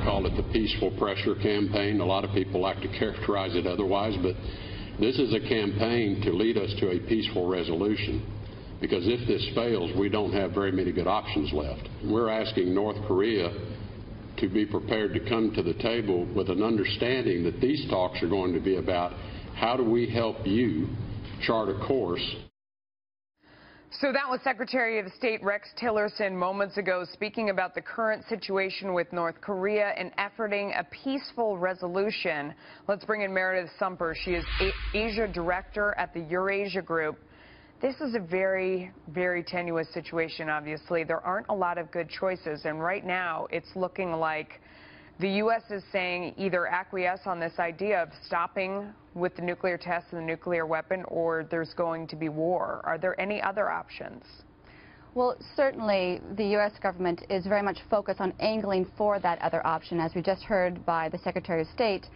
call it the peaceful pressure campaign. A lot of people like to characterize it otherwise, but this is a campaign to lead us to a peaceful resolution. Because if this fails, we don't have very many good options left. We're asking North Korea to be prepared to come to the table with an understanding that these talks are going to be about how do we help you chart a course. So that was Secretary of State Rex Tillerson moments ago speaking about the current situation with North Korea and efforting a peaceful resolution. Let's bring in Meredith Sumpter. She is Asia Director at the Eurasia Group. This is a very, very tenuous situation, obviously. There aren't a lot of good choices, and right now it's looking like the U.S. is saying either acquiesce on this idea of stopping with the nuclear tests and the nuclear weapon, or there's going to be war. Are there any other options? Well, certainly the U.S. government is very much focused on angling for that other option, as we just heard by the Secretary of State.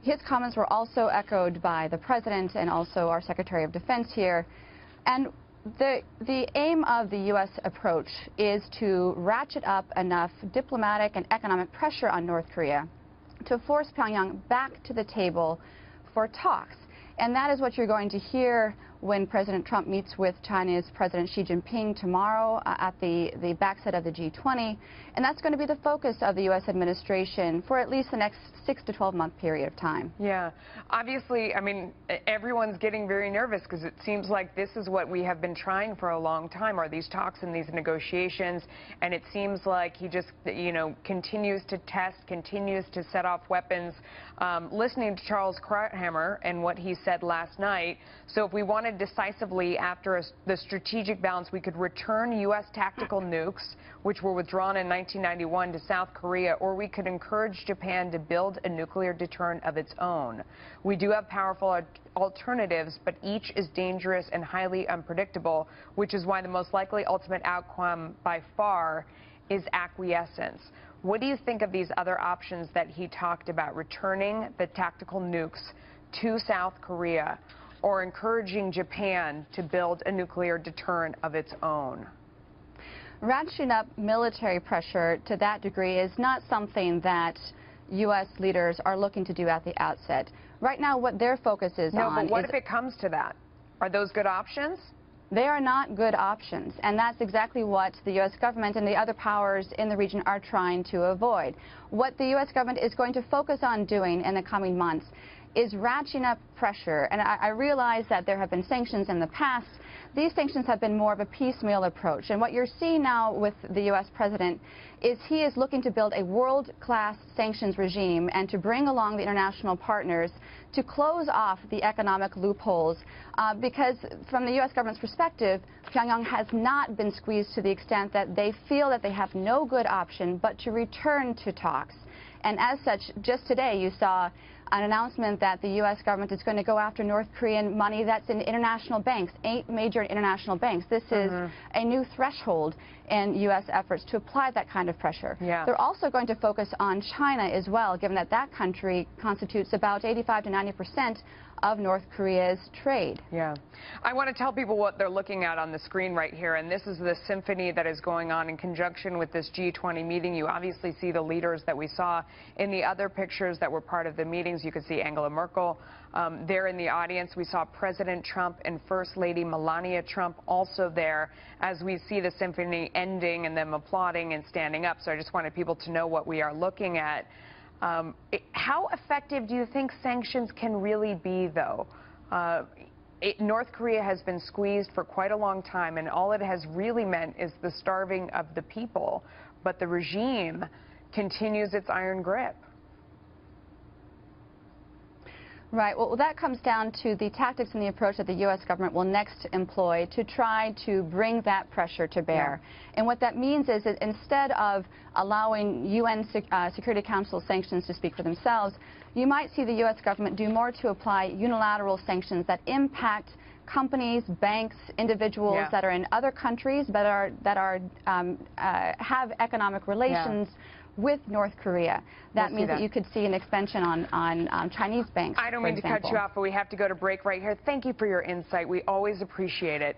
His comments were also echoed by the President and also our Secretary of Defense here. And the aim of the U.S. approach is to ratchet up enough diplomatic and economic pressure on North Korea to force Pyongyang back to the table for talks. And that is what you're going to hear when President Trump meets with China's President Xi Jinping tomorrow at the backset of the G20. And that's going to be the focus of the U.S. administration for at least the next 6 to 12-month period of time. Yeah. Obviously, I mean, everyone's getting very nervous because it seems like this is what we have been trying for a long time, are these talks and these negotiations. And it seems like he just, you know, continues to test, continues to set off weapons. Listening to Charles Krauthammer and what he said last night, so if we wanted decisively after the strategic balance, we could return U.S. tactical nukes, which were withdrawn in 1991, to South Korea, or we could encourage Japan to build a nuclear deterrent of its own. We do have powerful alternatives, but each is dangerous and highly unpredictable, which is why the most likely ultimate outcome by far is acquiescence. What do you think of these other options that he talked about, returning the tactical nukes to South Korea or encouraging Japan to build a nuclear deterrent of its own? Ratcheting up military pressure to that degree is not something that U.S. leaders are looking to do at the outset. Right now, what their focus is on... No, but what if it comes to that? Are those good options? They are not good options, and that's exactly what the U.S. government and the other powers in the region are trying to avoid. What the U.S. government is going to focus on doing in the coming months is ratcheting up pressure. And I realize that there have been sanctions in the past. These sanctions have been more of a piecemeal approach. And what you're seeing now with the U.S. president is he is looking to build a world-class sanctions regime and to bring along the international partners to close off the economic loopholes because from the U.S. government's perspective, Pyongyang has not been squeezed to the extent that they feel that they have no good option but to return to talks. And as such, just today you saw an announcement that the U.S. government is going to go after North Korean money that's in international banks, 8 major international banks. This is a new threshold in U.S. efforts to apply that kind of pressure. Yeah. They're also going to focus on China as well, given that that country constitutes about 85 to 90% of North Korea's trade. Yeah. I want to tell people what they're looking at on the screen right here, and this is the symphony that is going on in conjunction with this G20 meeting. You obviously see the leaders that we saw in the other pictures that were part of the meetings. You could see Angela Merkel there in the audience. We saw President Trump and First Lady Melania Trump also there as we see the symphony ending and them applauding and standing up. So I just wanted people to know what we are looking at. How effective do you think sanctions can really be, though? North Korea has been squeezed for quite a long time, and all it has really meant is the starving of the people. But the regime continues its iron grip. Right. Well, that comes down to the tactics and the approach that the U.S. government will next employ to try to bring that pressure to bear. Yeah. And what that means is that instead of allowing UN Security Council sanctions to speak for themselves, you might see the U.S. government do more to apply unilateral sanctions that impact companies, banks, individuals that are in other countries that have economic relations with North Korea. That means that you could see an expansion on Chinese banks. I don't mean to cut you off, but we have to go to break right here. Thank you for your insight. We always appreciate it.